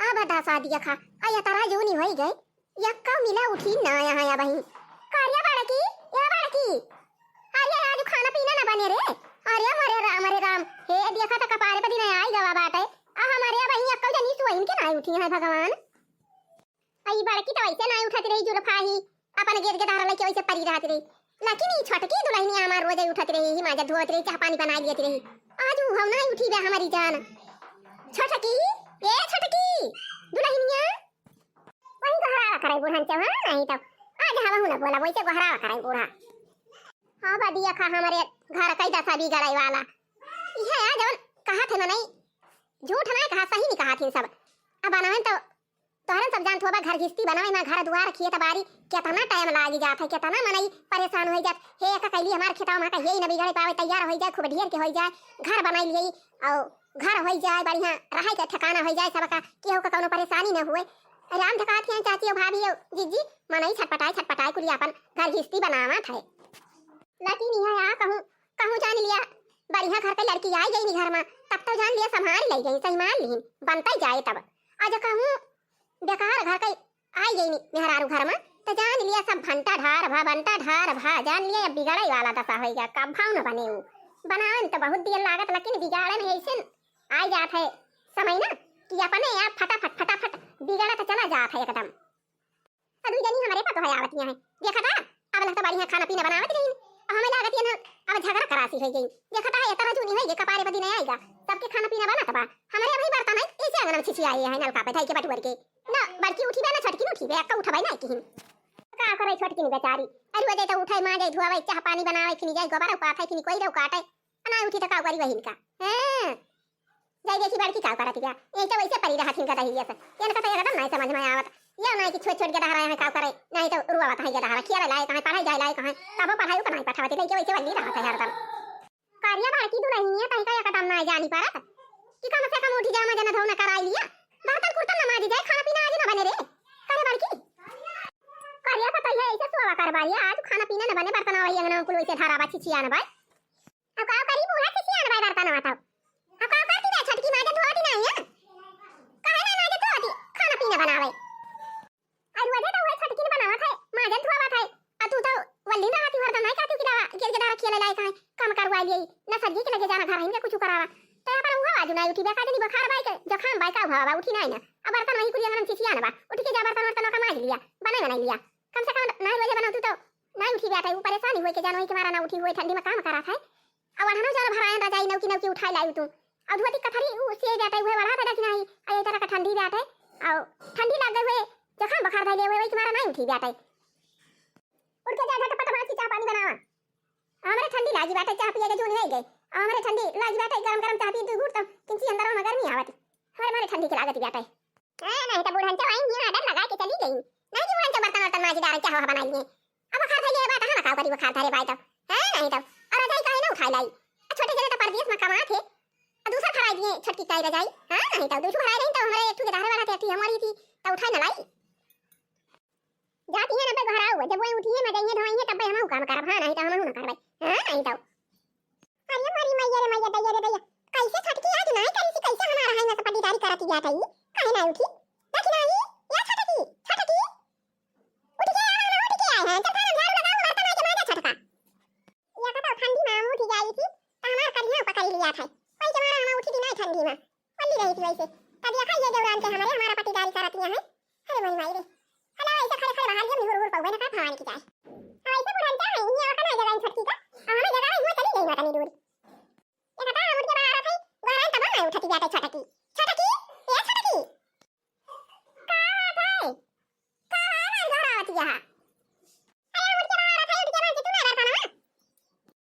आ बता शादी खा आया तारा जोनी होई गई यक्का मिला उठी ना यहाँ या बही कार्या बाड़की या बाड़की अरे आज खाना पीना ना बने रे अरे राम हे देखा तो कपारे पदी नहीं आई गवा बाटे आ हमारे बही यक्का जनी सोइन के नहीं उठी है भगवान आई बाड़की तो ऐसे नहीं उठती रही जुलफाही अपन गेट के धारा लेके वैसे परी रहती रही लेकिन ई छोटकी दुल्हनी हमार रोज उठती रही ही माजा धोत रही चाह पानी बना लेती रही आज वो नहीं उठी बे हमारी जान छोटकी ए छोटकी दुल्हनिया वही गहरा करे बुढ़न चे हां नहीं तो आज हवा हुना बोला वैसे गहरा करे बूढ़ा हां बदिया खा हमारे घर कई दशा भी गड़ाई वाला यह आ जवन कहा थे नहीं झूठ नहीं कहा सही नहीं कहा थी सब अब बनावन तो तोहरन सब जान थोबा घर घिस्ती बनावे ना घर दुआर खेत बारी कितना टाइम लागी जात है कितना मनई परेशान हो जात हे का कैली हमार खेतवा में का यही न बिगड़े पावे तैयार हो जाए खूब ढेर के हो जाए घर बनाई लिए और घर हो जाए बढ़िया रहे के ठिकाना हो जाए सबका केहू का कोनो परेशानी न हुए राम धका थे चाची और भाभी जीजी मनई छटपटाए कुली अपन घर घिस्ती बनावा थे लेकिन यह आ कहूं जान लिया बढ़िया घर के लड़की आई गई घर में तब तो जान लिया संभाल ले गई सही मान ली बनता जाए तब आज कहूं बेकार घर के आई गई मेहरारू घर में तो जान लिया सब भंटा ढार भा जान लिया बिगड़े वाला दशा हो गया कब भाव न बने बनावन तो बहुत देर लागत लेकिन बिगाड़े में ऐसे आ जात है समय ना कि अपने आप फटाफट बिगड़ा तो चला जात है एकदम अदू जनी हमारे पास है आवतियां है देखा था अब लगता बढ़िया खाना पीना बनावत रही हमें लागत है ना अब झगड़ा करासी हो गई देखा था इतना जूनी है ये कपारे बदी नहीं आएगा सबके खाना पीना बना तबा हमारे अभी बर्तन है ऐसे अंगन में छिछी आई है नलका पे धाई के बटवर के ना बड़की उठी बे ना छटकी उठी बे अक्का उठबाई नहीं किहिन का करे छोटकी नि बेचारी अरे वजह तो उठाई मां जाई धुआवे चाह पानी बनावे फिनी जाई गोबर उपाथे फिनी कोई रे काटे ना उठी तो का करी वहिन का हां जाई देखी बड़की का करत गया ये तो वैसे परी रहा थिन का दही ऐसे ये ना तो एकदम नहीं समझ में आवत या नहीं कि छोट के दहरा है का करे नहीं तो रुआवत है दहरा खिया लाए कहां पढ़ाई जाए लाए कहां तब पढ़ाई को नहीं पठावत ले के वैसे वल्ली रहा था हरदम कार्या बाकी दुल्हनिया तई का एकदम ना जानी परत कि कम से कम उठी जा मजा न धोना कराई लिया बर्तन कुर्तन नमाज जाए खाना पीना आज न बने रे करे बड़की कार्या पता है ऐसे सोवा कर बारिया आज खाना पीना न बने बर्तन वही अंगना कुल वैसे धारा बाछी छिया न भाई अब का करी बूढ़ा छिया न भाई बर्तन बताओ अब का करती रे छटकी माजे धोती नहीं है काहे ना माजे धोती खाना पीना बनावे आज वजह तो वही छटकी ने बनावा था माजे धोवा था आ तू तो वल्ली ना आती हरदम नहीं कहती कि दावा गिर के दावा खेले लाए काहे काम करवा लिए ना सब्जी के लगे जाना घर हिंगे कुछ करावा तो पर हुआ आज ना उठी बेका देनी बुखार भाई के जखाम भाई का भावा उठी नहीं ना अब बर्तन वही कुलिया हम छिछिया ना बा उठ के जा बर्तन का माज लिया बना लिया कम से कम नहीं रोजे बनाऊ तो नहीं उठी बैठा वो परेशानी हुई के जानो के मारा ना उठी हुई ठंडी में काम करा था अब वहां जरा भराया रजाई नौकी उठाई लाई तू अब धोती कथरी उसे जाता हुए बढ़ा था कि नहीं अरे तरह का ठंडी बैठे और ठंडी लग गई हुए जखाम बुखार भाई ले हुए के मारा नहीं उठी बैठे उठ के जा झटपट बाकी चाह पानी बनावा हमारे ठंडी लागी बैठे चाह पिए के जो नहीं गए हमारे ठंडी लागी बैठे गरम चाह पी तू घुट तो किंची अंदर में गर्मी आवती हमारे ठंडी की लागत बैठे नहीं तो बुढ़न चवाई नहीं आदत लगा के चली गई नहीं कि बुढ़न बर्तन माजी डाल चाह बनाई है अब खा खाई बात हां का करी खा थारे भाई तो हां नहीं तो और रजाई काहे ना उठाई लाई छोटे जने तो परदेश में कमा थे दूसरा खराई दिए छटकी काई रजाई हां नहीं तो दूसरा खराई नहीं तो हमारे एक के धारे वाला थे हमारी थी तो उठाई ना लाई जाती है ना पे घर आओ जब वो उठी है मैं जाइए धोइए तब हम काम करब हां नहीं तो हम ना करबै हां नहीं तो अरे मरी मैया रे मैया दैया रे दैया कैसे छटकी आज नहीं करी सी कैसे हमारा है ना पटीदारी करती जात है काहे ना उठी देखी नहीं या छटकी उठ के आए ना उठ के आए हैं चल खाना झाड़ू लगाओ बर्तन आके मांगा छटका या का तो ठंडी में उठ गई थी तो हमारा करिया पकड़ लिया था कोई के मारा हम उठी थी नहीं ठंडी में पल्ली रही थी वैसे तब या खाइए दौरान के हमारा पटीदारी करती है अरे मरी माई रे हला ऐसे खड़े खड़े बाहर जब हुर पवे ना का भवानी की जाए ऐसे बुढ़न चाहे ये का ना जगह छटकी का हमारे जगह हुआ चली गई माता नी दूर ये का उठ के बाहर थी गहराई तब ना उठती जाते छटकी ये छटकी का भाई का ना गहरावती यहां अरे उठ के बाहर थी उठ के माजी तू ना बर्तन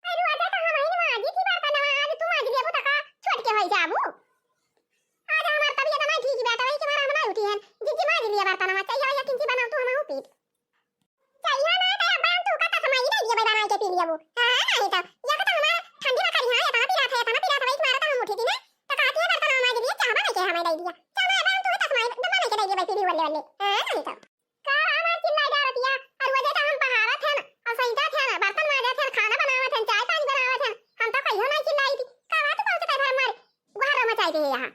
अरे आजा तो हम ही माजी की बर्तन आज तू माजी देबू त का छोड़ के होई जाबू आज हमार तबीयत नहीं ठीक बेटा वही के मारा हम ना उठी है जिज्जी माजी लिया बर्तन में चाहिए या किंची बनाऊ तो हम पीट चाहिए ना तेरा बाम तू का समय ही नहीं बना के पी लिया वो हां नहीं तो या का हमारा ठंडी में करी हां या तना पी रहा था वही मारा था हम उठी थी ना तो कहती है बर्तन में दिया चाह बना के हमें दे दिया चाह बाम तू तो समय दबा के दे दिया पीली वाले हां नहीं तो का हमार चिल्ला जा रही है और वजह तो हम पहाड़ा थे ना और सईदा थे ना बर्तन में थे मचाई दे यहाँ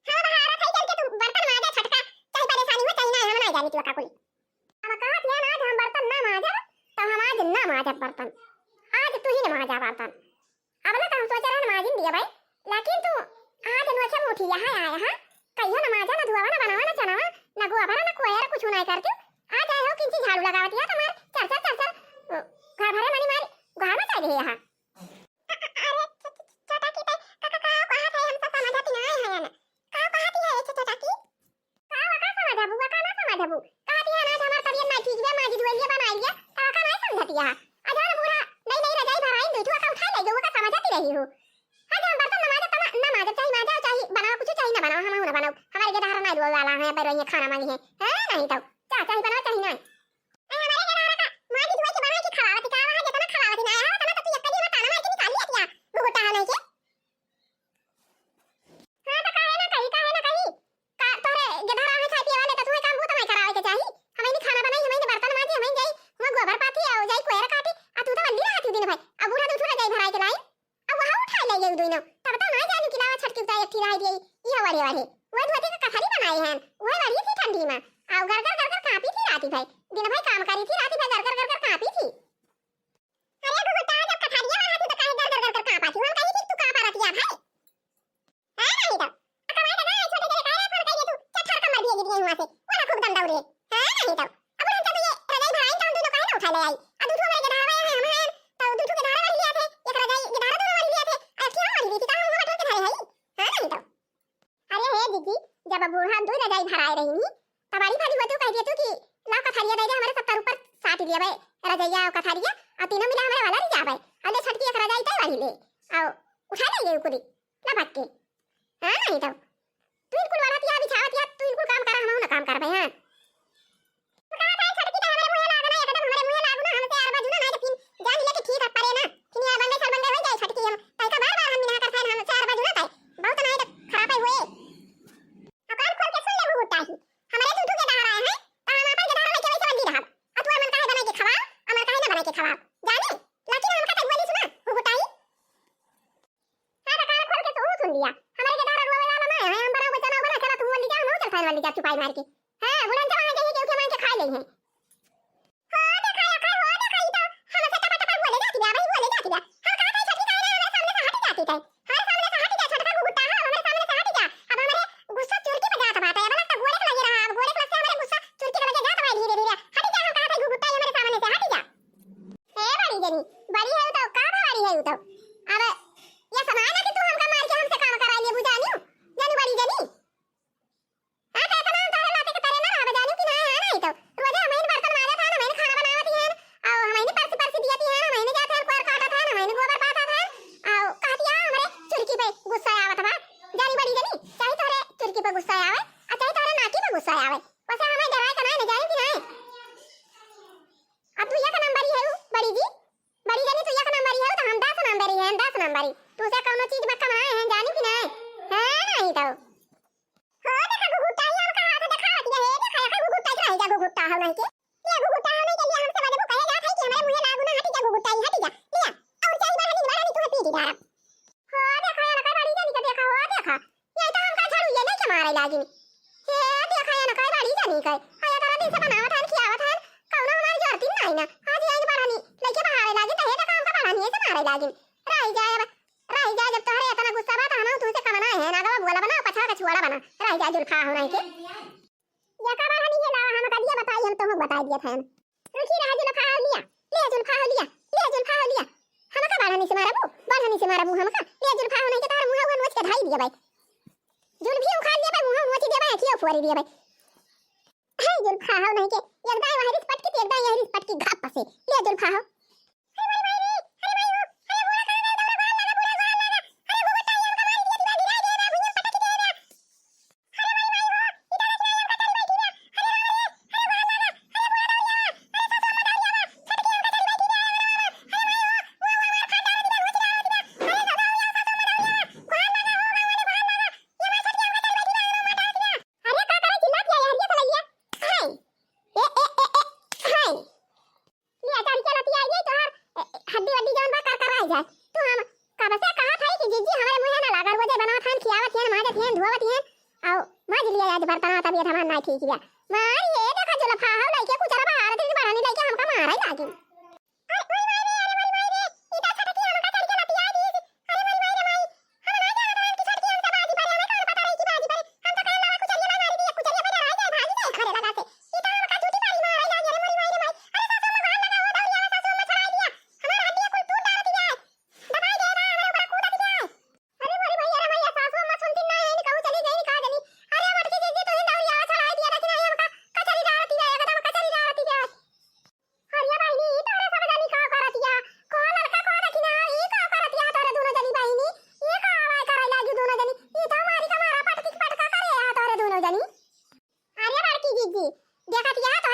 हाँ बाहर खाई चल के तू बर्तन मांजा छटका चाहे परेशानी हो चाहे ना हम ना जानी तू का कोई अब कहा दिया ना हम बर्तन ना मांजा तो हम आज ना मांजा बर्तन आज तू ही ना मांजा बर्तन अब ना हम सोच रहे हैं मांजिन दिया भाई लेकिन तू आज नोचे मुठी यहाँ आया हां कहियो ना मांजा ना धुआवा ना बनावा ना चनावा ना गोआ भरा ना कोया कुछ नहीं करती आज आए हो किंची झाड़ू लगावती है तुम्हारे चर घर भरे मनी मारी घर में चाहिए यहाँ अरे छोटा की पे काका कहा थे हम सब समझाती नहीं है ना कहा कहती है छोटा की कहा का समझा बुआ का ना समझा बु कहती है ना हमार तबीयत नहीं ठीक है माजी दुआलिया बनाई है काका नहीं समझती है आज और बुरा नहीं रजाई भराई दूठवा का उठा ले जो का समझाती रही हो आज हम बर्तन ना माजे चाहिए माजा चाहिए बनाओ कुछ चाहिए ना बनाओ हम ना बनाओ हमारे के धारा नहीं दुआ वाला है पर ये खाना मांगी है नहीं तो चाहिए बनाओ चाहिए नहीं हमारे के धारा का माजी दुआ के बनाई की खवावती का वहां जितना खवावती ना है तना तो तू एक कदी में ताना मार के निकाल लिया क्या गोटा है नहीं के हां तो काहे ना कहीं का तोरे के धारा में खाई पिए वाले तो तू काम वो तो नहीं करावे के चाहिए हमें नहीं खाना बनाई हमें बर्तन माजी हमें जाई वहां गोबर पाती है जाई कोयरा काटी आ तू तो बल्ली ना आती दिन भाई अब बुढ़ा दूठरा जाई भराई के लाई अब वहां उठा ले ये दोनों तब तो ना जानी कि लावा छटकी उतार एक ठिराई दी ये वाली वो धोती का कथारी बनाई है वो वाली थी ठंडी में आओ गरगर कापी थी राती भाई दिन भाई काम करी थी राती भाई गरगर कापी थी अरे गुगुटा जब कथारिया वहां थी तो काहे गरगर कापा थी हम कही थी तू कापा रही है भाई हां नहीं तो कमाई का ना छोटे छोटे काहे फोन करिए तू चट्ठर का मर दिए गिरी वहां से वाला खूब दम दौड़े हां नहीं तो अब हम तो ये रजाई भराई तो हम दोनों काहे ना उठा ले आई आ दूठो मेरे के धारा है हम तो दूठो के धारा वाली लिया थे एक रजाई के धारा दोनों वाली लिया थे अच्छी वाली थी तो हम वो बटन के धारे है हां नहीं तो अरे हे दीदी जब बूढ़ा दो रजाई भराए रही नी तबारी भारी बतू कह दिए तू कि ला कथारिया दे दे हमारे 70 ऊपर 60 दिया भाई रजाइया और कथारिया और तीनों मिला हमारे वाला रिजा भाई अले छटकी एक रजाई तय वाली ले आओ उठा ले ये कुदी ना भाग के हां नहीं तो तू इनको वाला बिछावतिया तू इनको काम कर हम ना काम कर भाई हां तो कहा था छटकी तो हमारे मुंह लागना एकदम हमारे मुंह लागू ना हमसे यार बाजू ना नहीं तो जान ले कि ठीक है परे ना कि यार बंदे सर बंदे हो जाए छटकी हम तय का बार हम बिना करते हम चार बाजू ना तय बहुत नहीं तो खराब हुए कान खोल के सुन ले गुगुटा ही हमारे दूधू के धारा है तो हम अपन के धारा लेके वैसे बंदी रहब अब तू मन काहे बना के खवा अमर काहे ना बना के खवा जाने लेकिन हम का बोली सुना गुगुटा ही हां तो कान खोल के सुन लिया हमारे के धारा रोवे वाला ना है हम बड़ा बचना बना चला तू बोली जा हम चल खाए वाली जा चुपाई मार के हां बुढ़न से वहां जाइए के मांग के खा ले हैं हां देखा तो हम से टपा बोले जाती बा भाई बोले जाती बा हम कहा था छटकी काहे ना हमारे सामने से हट जाती है हमारे सामने से हट जा छटका गुगुटा है हमारे सामने से हट जा अब हमारे गुस्सा चुरकी पे जाता बात है अब लगता गोरे लगे रहा अब गोरे से हमारे गुस्सा चुरकी पे लगे जाता है धीरे धीरे हट जा हम कहा था गुगुटा हमारे सामने से हट जा ए बड़ी जनी बड़ी है तो का बड़ी है तो अब ये समाना कि तू हमका मार के हमसे काम करा लिए बुझानियो जानी बड़ी जनी हां तो इतना तारे लाते के तारे ना रहा जानियो कि नहीं है नहीं तो रोज हमें बर्तन मारा था हमें खाना बनावती है और हमें परसी दिया थी हमें जाते हैं कोर काटा था हमें गोबर पाता था और कहतिया हमारे चुरकी पे गुस्सा आवत बा जानी बड़ी जनी चाहे तोरे चुरकी पे गुस्सा आवे और चाहे तोरे नाकी पे गुस्सा आवे वैसे हमें डराए का नहीं जाए कि नहीं अब तू ये का नंबर है बड़ी जी बड़ी जनी तू ये का नंबर है तो हम 10 नंबर है 10 नंबर तू से कोनो चीज में कमाए हैं जानी कि नहीं है नहीं तो हो देखा गुगुटा ही हम का हाथ दिखावत है देखा का गुगुटा ही जा गुगुटा हो नहीं के ये गुगुटा हो नहीं के लिए हमसे बजे कहे जात है कि हमारे मुंह लागू ना हट जा गुगुटा ही हट जा लिया और चाहिए बड़ा नहीं तू पीटी धारा हो देखा ना का बड़ी जनी का देखा हो देखा ये तो हम का झाड़ू ये नहीं के मारे लागिन हे देखा ना का बड़ी जनी का आया तारा दिन से बनावत है खियावत है कौनो हमारी जरूरत नहीं ना आज आई बढ़ानी लेके बाहर लागिन तो हे तो काम का बढ़ानी है से मारे लागिन रह जाए जब तोहरे इतना गुस्सा बा तो हम तुमसे कमना है ना का बोला बना पछा का छुआड़ा बना रह जा जुल्फा हो नहीं के ये का बढ़ानी है लावा हम का दिया बताई हम तो बता दिया था रुकी रह जुल्फा हो लिया ले जुल्फा हो लिया ले जुल्फा हो लिया हम का बढ़ानी से मारा बू हम का ले जुल्फा हो नहीं के तार मुंह नोच के ढाई दिया भाई जुल्फी उखाड़ लिया भाई मुंह नोच दिया भाई कियो फोड़ी दिया भाई है जुल्फा हो नहीं के एकदम वही रिस पटकी एकदम यही रिस पटकी घाप से ले जुल्फा हो नहावत हैं धोवत हैं आओ माज लिया आज बर्तन तबीयत हमार नहीं ठीक है मार ये देखा जो लफा हो लइके कुछ रबा हार दे बरानी लइके हमका मारा ही लागी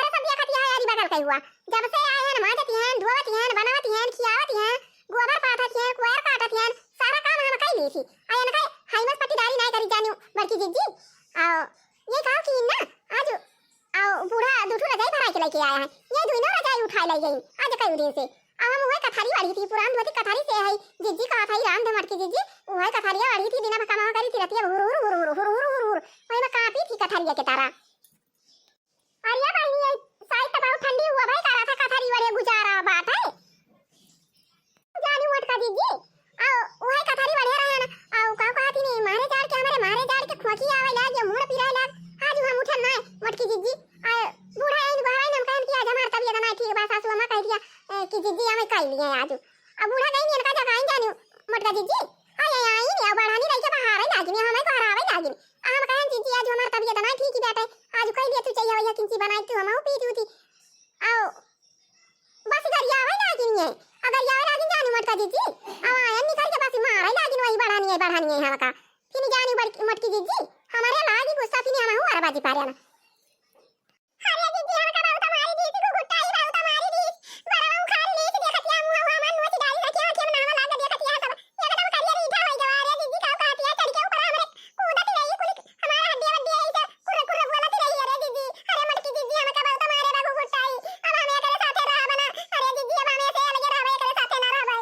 हुआ जब से आए हैं माजत हैं धोवत हैं बनावत हैं खियावत हैं गोबर पाथत हैं कुआर काटत हैं सारा काम हम कई ली थी आयन का हाइमस पट्टीदारी नहीं करी जानी बड़की जीजी आओ ये कहो कि ना आज आओ बूढ़ा दूठू रजाई भरा के लेके आया है ये दुनो रजाई उठा ले गई आज कई उदे से अब हम वही कथारी वाली थी पुरान धोती कथारी से है जीजी का था राम दे मटकी जीजी वही कथारिया वाली थी बिना भकामा करी थी रतिया हुर हुर हुर हुर हुर हुर हुर वही में काफी थी कथारिया के तारा अरे भाई ये साइड तो बहुत ठंडी हुआ भाई करा था कथारी वाले गुजारा बात है जानी मटका दीजिए आओ वही कथारी वाले रहे ना आओ का कहती नहीं मारे जाड़ के खोकी आवे लाग ये मुड़ पिराए लाग आज हम उठन ना मटकी दीजिए आ बूढ़ा इन बहराई नम कहन किया जमार तबीयत ना ठीक बा सासू अम्मा कह दिया कि दीदी हमें कह लिए आज अब बूढ़ा नहीं इनका जगह आई जानी मटका दीजिए आए आई नहीं बढ़ानी रही के बाहर है लागिनी हमें को हरावे लागिनी हम कहन दीजिए आज हमार तबीयत ना ठीक ही बेटा आज कह दिया तू चाहिए भैया किंची बनाई तू हम पी थी आओ बस इधर यावे लागिनी है अगर यावे लागिन जानी मटका दीजिए अब आयन निकल के बस मारे लागिन वही बढ़ानी है हमका फिर जानी मटकी दीजिए हमारे लागी गुस्सा फिर हम हूं अरबाजी पारे ना अरे दीदी हमका बहुत मारी दी थी गुट्टा ही बहुत मारी दी बड़ा खा ले से देखत या मुंह हुआ मन नोच डाली रखी है नावा लागे देखत या सब एकदम करियर इठा हो गया अरे दीदी का कहती है चढ़ के ऊपर हमरे कूदत रही कुल हमारा हड्डी ऐसे कुर कुर बोलत रही अरे दीदी अरे मटकी दीदी हमका बहुत मारे बाबू गुट्टा ही अब हम एकरे साथे रह बना अरे दीदी अब हम ऐसे लगे रहबे एकरे साथे ना रहबे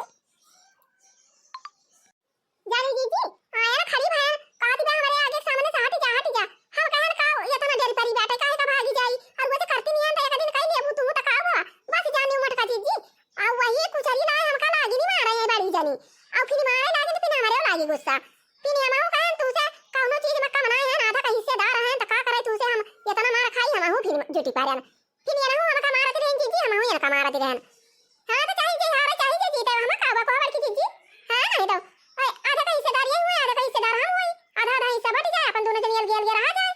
जानी दीदी आया खड़ी बहन कहती बा हमारे आगे सामने से हट जा हम कहन का ये तना डर परी बैठे काहे का भागी जाई और वो तो करती नहीं है एक दिन कह ले तू तो का हुआ बस जानी मटका दीदी आ वही कुछ ही ना हमका लागी नहीं मारे है बड़ी जानी आ फिर मारे लागी तो फिर हमारे लागी गुस्सा फिर हम कहन तू से कौनो चीज में कम ना है ना था हिस्सेदार है तो का करे तू से हम इतना मार खाई हम फिर जुटी पारे फिर ये ना हमका मारत रहे दीदी हम ये का मारत रहे हां तो चाहिए जीते हम का बा को दीदी हां नहीं तो आधा का हिस्सेदार ये हुआ आधा का हिस्सेदार हम हुई आधा हिस्सा बट जाए अपन दोनों जन गेल रह जाए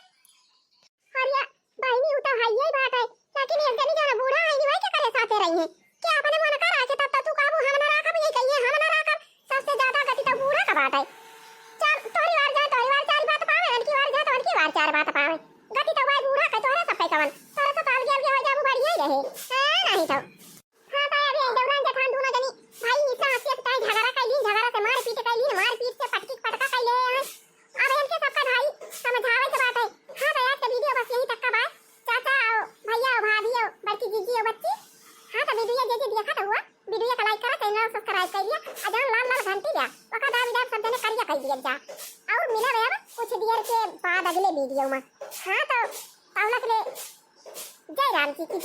अरे बहनी उता है यही बात है लेकिन एक जनी जो बूढ़ा है भाई क्या करे साथे रही है क्या अपने मन का राखे तब तू काबू हम ना राखब ये कहिए हम ना राखब सबसे ज्यादा गति तो बूढ़ा का बात है चल तोरी वार जाए तोरी वार चार बात पावे अनकी वार जाए तो अनकी वार चार बात पावे गति तो भाई बूढ़ा का तोरे सब पे कवन तोरे तो ताल गेल हो जाबू बढ़िया ही रहे हां नहीं तो हां तो अभी दौरान जठान दोनों जनी भाई इतना हंसी से झगड़ा से मार पीट से पटकी पटका कई ले अब इनके सबका भाई समझावे के बात है हां तो आज का वीडियो बस यही तक का बात चाचा आओ भैया आओ भाभी आओ बच्ची जीजी आओ बच्ची हां तो वीडियो जैसे देखा तो हुआ वीडियो को लाइक करो चैनल को सब्सक्राइब कर दिया अजान लाल घंटी दिया वका दादा सब जने करिया कर दिया जा और मिला भैया कुछ देर के बाद अगले वीडियो में हां तो पावला के लिए जय राम जी की